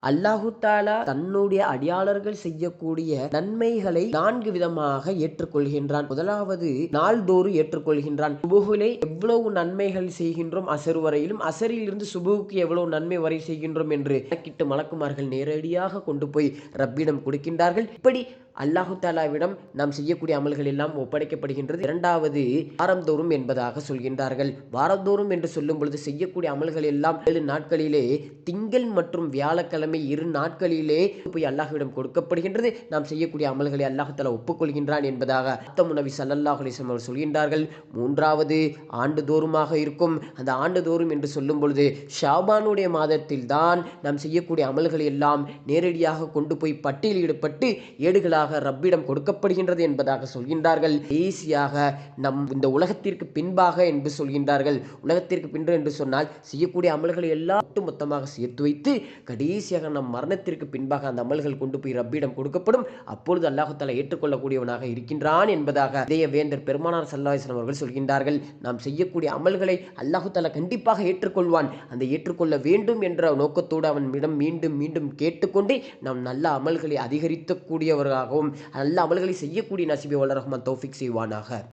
அல்லாஹு தாலா தன்னுடைய அடியாளர்கள் செய்யக்கூடிய நன்மைகளை 4 விதமாக ஏற்றுக்கொள்கின்றான். முதலாவது, நாள்தோறும் ஏற்றுக்கொள்கின்றான். சுபுகிலே எவ்வளவு நன்மைகள் செய்கின்றோம் அசர் வரையிலும், அசரில் இருந்து சுபுவுக்கு எவ்வளவு நன்மை வரை செய்கின்றோம் என்று கணக்கிட்டு மலக்குமார்கள் நேரடியாக கொண்டு போய் ரப்பிடம் கொடுக்கின்றார்கள். இப்படி அல்லாஹு தாலாவிடம் நாம் செய்யக்கூடிய அமல்கள் எல்லாம் ஒப்படைக்கப்படுகின்றது. இரண்டாவது, வாரந்தோறும் என்பதாக சொல்கின்றார்கள். வாரந்தோறும் என்று சொல்லும் பொழுது செய்யக்கூடிய அமல்கள் எல்லாம் 7 நாட்களிலே திங்கள் மற்றும் வியாழக்கிழமை 2 நாட்களிலே போய் அல்லாஹ்விடம் கொடுக்கப்படுகின்றது. நாம் செய்யக்கூடிய அமல்களை அல்லாஹ் தஆலா ஒப்புக்கொள்கின்றான் என்பதாக நபி ஸல்லல்லாஹு அலைஹி வஸல்லம் அவர்கள் சொல்கின்றார்கள். மூன்றாவது, ஆண்டுதோறுமாக இருக்கும். அந்த ஆண்டுதோறும் என்று சொல்லும் பொழுது ஷாபானுடைய மாதத்தில் தான் நாம் செய்யக்கூடிய அமல்களை எல்லாம் நேரடியாக கொண்டு போய் பட்டியலிடப்பட்டு ஏடுகளாக ரப்பிடம் கொடுக்கப்படுகின்றது என்பதாக சொல்கின்றார்கள். ஈஸியாக நம் இந்த உலகத்திற்கு பின்பாக என்று சொல்கின்றார்கள். உலகத்திற்கு பின்பு என்று சொன்னால் செய்யக்கூடிய அமல்களை எல்லாம் ஒட்டுமொத்தமாக சேர்த்து வைத்து கடைசியாக நம் மரணத்திற்கு பின்பாக அந்த அமல்கள் கொண்டு போய் ரப்பிடம் கொடுக்கப்படும். அப்பொழுது அல்லாஹ் தஆலா ஏற்றுக்கொள்ளக்கூடியவனாக இருக்கின்றான் என்பதாக இதய வேந்தர் பெருமானார் ஸல்லல்லாஹு அலைஹி வஸல்லம் அவர்கள் சொல்கின்றார்கள். நாம் செய்யக்கூடிய அமல்களை அல்லாஹ் தஆலா கண்டிப்பாக ஏற்றுக்கொள்வான். அந்த ஏற்றுக்கொள்ள வேண்டும் என்ற நோக்கத்தோடு அவனிடம் மீண்டும் மீண்டும் கேட்டுக்கொண்டு நாம் நல்ல அமல்களை அதிகரிக்கக்கூடியவர்களாகவும் நல்ல அமல்களை செய்யக்கூடிய நசீபை வல்ல ரஹ்மான் தௌஃபீக் செய்வானாக.